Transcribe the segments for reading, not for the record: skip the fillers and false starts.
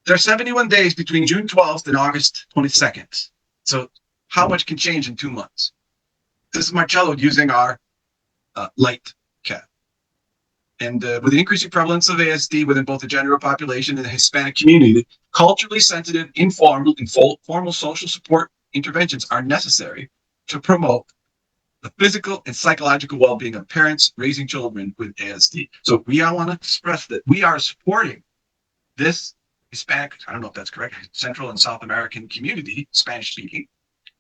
There are 71 days between June 12th and August 22nd. So how much can change in 2 months? This is Marcelo using our light cat. And with the increasing prevalence of ASD within both the general population and the Hispanic community, culturally sensitive, informal, and formal social support interventions are necessary to promote the physical and psychological well-being of parents raising children with ASD. So we all want to express that we are supporting this Hispanic, I don't know if that's correct, Central and South American community, Spanish-speaking,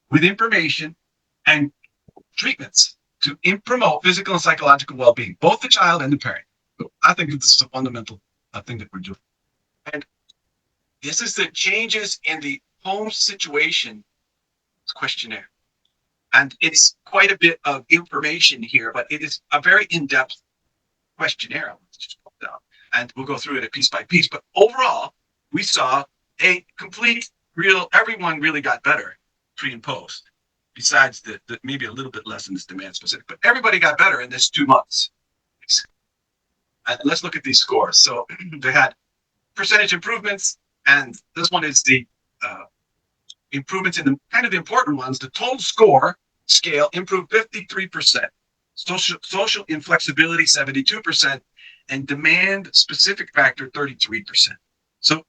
with information and treatments to promote physical and psychological well-being, both the child and the parent. So I think this is a fundamental thing that we're doing. And this is the changes in the home situation questionnaire. And it's quite a bit of information here, but it is a very in-depth questionnaire. Let's just pull it down. And we'll go through it piece by piece. But overall, we saw a complete, everyone really got better pre and post, besides the maybe a little bit less in this demand specific, but everybody got better in this 2 months. And let's look at these scores. So they had percentage improvements, and this one is the improvements in the kind of the important ones. The total score scale improved 53%, social inflexibility 72%, and demand specific factor 33%. So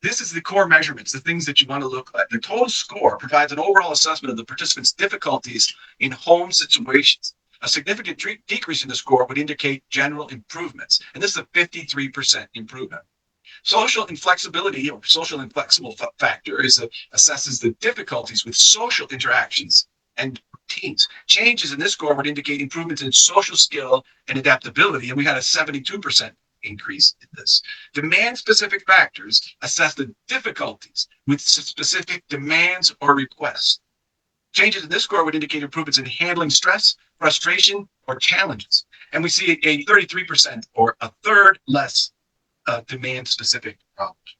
this is the core measurements, the things that you want to look at. The total score provides an overall assessment of the participants' difficulties in home situations. A significant decrease in the score would indicate general improvements, and this is a 53% improvement. Social inflexibility or social inflexible factor assesses the difficulties with social interactions and routines. Changes in this score would indicate improvements in social skill and adaptability, and we had a 72% increase in this. Demand-specific factors assess the difficulties with specific demands or requests. Changes in this score would indicate improvements in handling stress, frustration, or challenges. And we see a 33% or a third less demand-specific problems.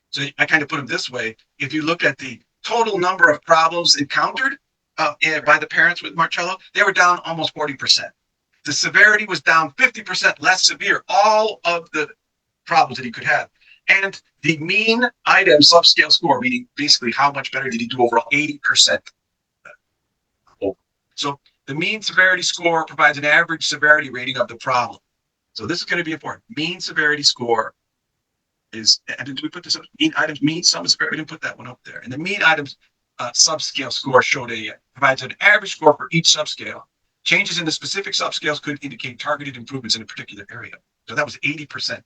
So I kind of put them this way. If you look at the total number of problems encountered by the parents with Marcelo, they were down almost 40%. The severity was down 50% less severe, all of the problems that he could have. And the mean item subscale score, meaning basically how much better did he do overall, 80%. So the mean severity score provides an average severity rating of the problem. So this is going to be important. Mean severity score is, and did we put this up? Mean items, mean sum of severity, we didn't put that one up there. And the mean items subscale score provides an average score for each subscale. Changes in the specific subscales could indicate targeted improvements in a particular area. So that was 80%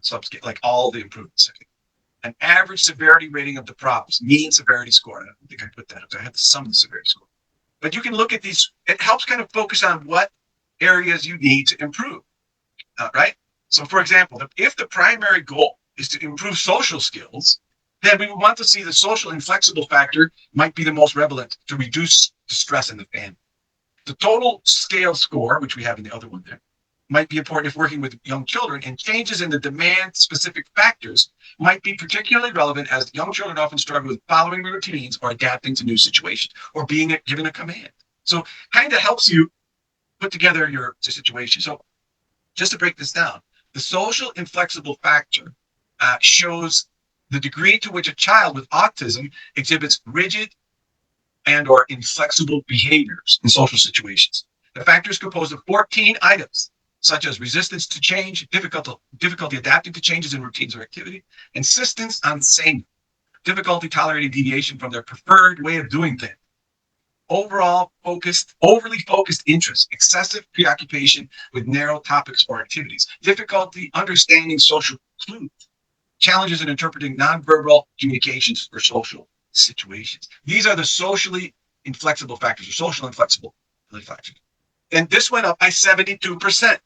subscale, like all the improvements. An average severity rating of the problems, mean severity score. I don't think I put that up there. I had the sum of the severity score. But you can look at these. It helps kind of focus on what areas you need to improve, right? So, for example, if the primary goal is to improve social skills, then we would want to see the social inflexible factor might be the most relevant to reduce the stress in the family. The total scale score, which we have in the other one there, might be important if working with young children, and changes in the demand-specific factors might be particularly relevant as young children often struggle with following routines or adapting to new situations or being given a command. So kind of helps you put together your situation. So just to break this down, the social inflexible factor shows the degree to which a child with autism exhibits rigid and or inflexible behaviors in social situations. The factor is composed of 14 items, such as resistance to change, difficulty adapting to changes in routines or activity, insistence on sameness, difficulty tolerating deviation from their preferred way of doing things, overly focused interest, excessive preoccupation with narrow topics or activities, difficulty understanding social clues, challenges in interpreting nonverbal communications for social situations. These are the socially inflexible factors, or social inflexible factors. And this went up by 72%.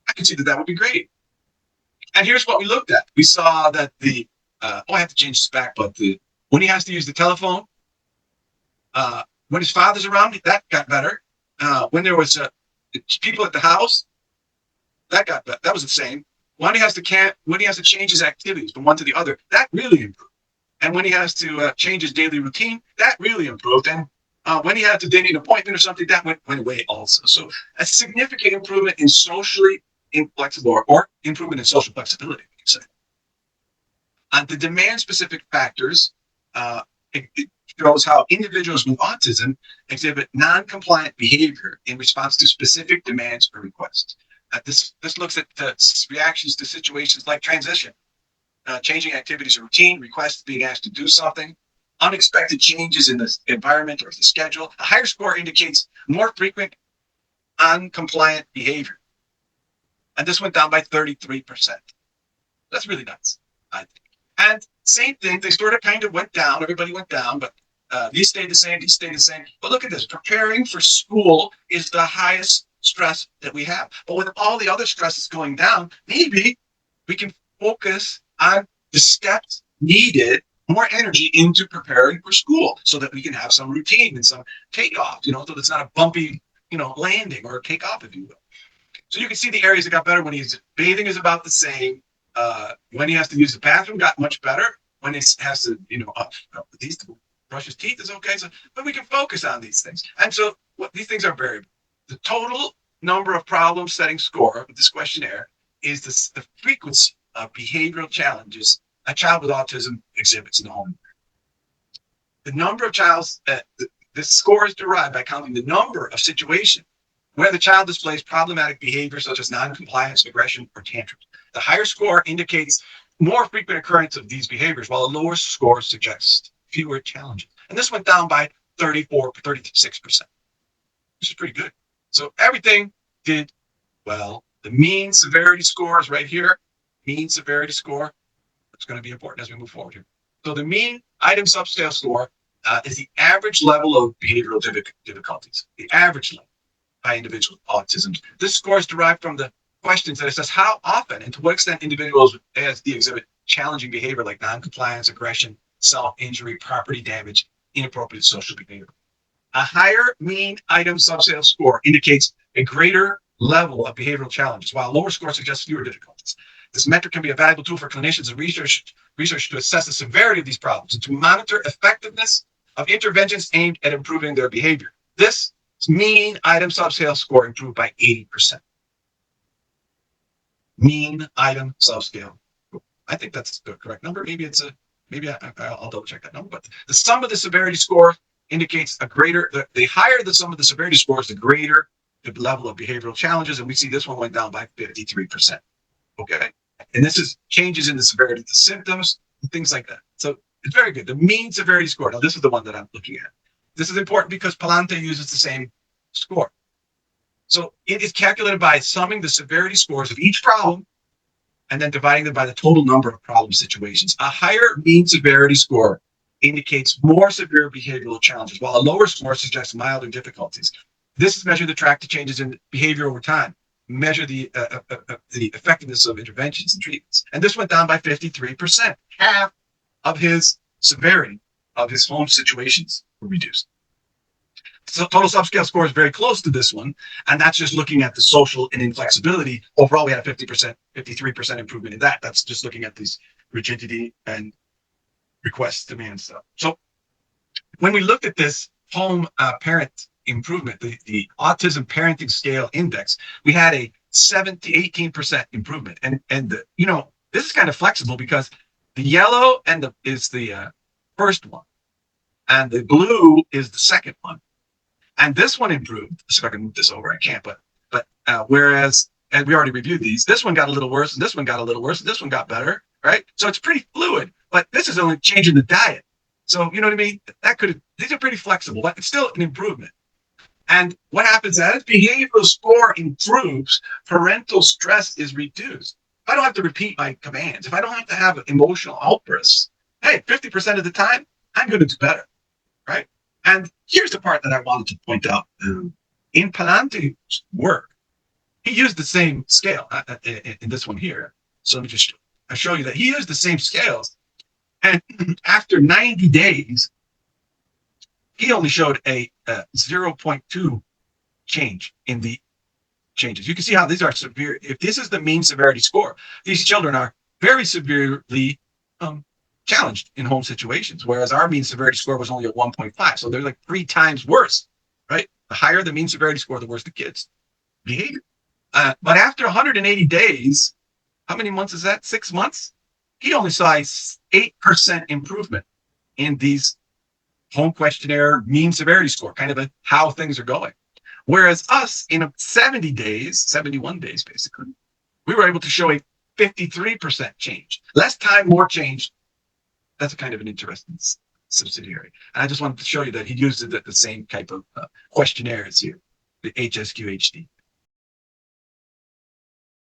I can see that would be great. And here's what we looked at. We saw that I have to change this back, but when he has to use the telephone, when his father's around, that got better. When there was people at the house, that got better. That was the same. When he has to change his activities from one to the other, that really improved. And when he has to change his daily routine, that really improved. And when he had to date an appointment or something, that went away also. So a significant improvement in socially inflexible or improvement in social flexibility, we can say. On the demand-specific factors, it shows how individuals with autism exhibit non-compliant behavior in response to specific demands or requests. This looks at the reactions to situations like transition, changing activities or routine, requests being asked to do something, unexpected changes in the environment or the schedule. A higher score indicates more frequent non-compliant behavior. And this went down by 33%. That's really nuts, I think. And same thing, they sort of kind of went down. Everybody went down, but these stayed the same, these stayed the same. But look at this. Preparing for school is the highest stress that we have. But with all the other stresses going down, maybe we can focus on the steps needed, more energy into preparing for school so that we can have some routine and some takeoff, so it's not a bumpy, landing or takeoff, if you will. So you can see the areas that got better when he's bathing is about the same. When he has to use the bathroom, got much better. When he has to, brush his teeth is okay. So, but we can focus on these things. And so these things are variable. The total number of problem setting score of this questionnaire is the frequency of behavioral challenges a child with autism exhibits in the home. The number of this score is derived by counting the number of situations where the child displays problematic behavior such as non-compliance, aggression, or tantrums. The higher score indicates more frequent occurrence of these behaviors, while a lower score suggests fewer challenges. And this went down by 36%, which is pretty good. So everything did well. The mean severity score is right here. Mean severity score. It's going to be important as we move forward here. So the mean item subscale score is the average level of behavioral difficulties, the average level by individual with autism. This score is derived from the questions that assess how often and to what extent individuals with ASD exhibit challenging behavior like non-compliance, aggression, self-injury, property damage, inappropriate social behavior. A higher mean item subscale score indicates a greater level of behavioral challenges, while a lower score suggests fewer difficulties. This metric can be a valuable tool for clinicians and research to assess the severity of these problems and to monitor effectiveness of interventions aimed at improving their behavior. This mean item subscale score improved by 80%. Mean item subscale. I think that's the correct number. Maybe I'll double check that number. But the sum of the severity score indicates the higher the sum of the severity scores, the greater the level of behavioral challenges. And we see this one went down by 53%. Okay. And this is changes in the severity of the symptoms and things like that. So it's very good. The mean severity score. Now, this is the one that I'm looking at. This is important because Palante uses the same score. So it is calculated by summing the severity scores of each problem and then dividing them by the total number of problem situations. A higher mean severity score indicates more severe behavioral challenges, while a lower score suggests milder difficulties. This is measured to track the changes in behavior over time, measure the effectiveness of interventions and treatments. And this went down by 53%. Half of his severity of his home situations were reduced. So total subscale score is very close to this one, and that's just looking at the social and inflexibility. Overall, we had a 53% improvement in that. That's just looking at these rigidity and request demand stuff. So when we looked at this home parent improvement, the autism parenting scale index, we had a 18% improvement. And this is kind of flexible because the yellow is the first one, and the blue is the second one. And this one improved. So if I can move this over, I can't. But whereas, and we already reviewed these, this one got a little worse, and this one got a little worse, and this one got better, right? So it's pretty fluid. But this is only changing the diet. So you know what I mean? These are pretty flexible, but it's still an improvement. And what happens as behavioral score improves, parental stress is reduced. If I don't have to repeat my commands, if I don't have to have emotional outbursts, hey, 50% of the time, I'm going to do better, right? And here's the part that I wanted to point out. In Palante's work, he used the same scale in this one here. So let me just show you that he used the same scales. And after 90 days, he only showed a 0.2 change in the changes. You can see how these are severe. If this is the mean severity score, these children are very severely challenged in home situations, whereas our mean severity score was only a 1.5. So they're like 3 times worse, right? The higher the mean severity score, the worse the kids' behavior. But after 180 days, how many months is that? 6 months? he only saw a 8% improvement in these home questionnaire mean severity score, kind of how things are going. Whereas us, in 70 days, 71 days basically, we were able to show a 53% change. Less time, more change. That's a kind of an interesting subsidiary. And I just wanted to show you that he uses the same type of questionnaire as here, the HSQHD.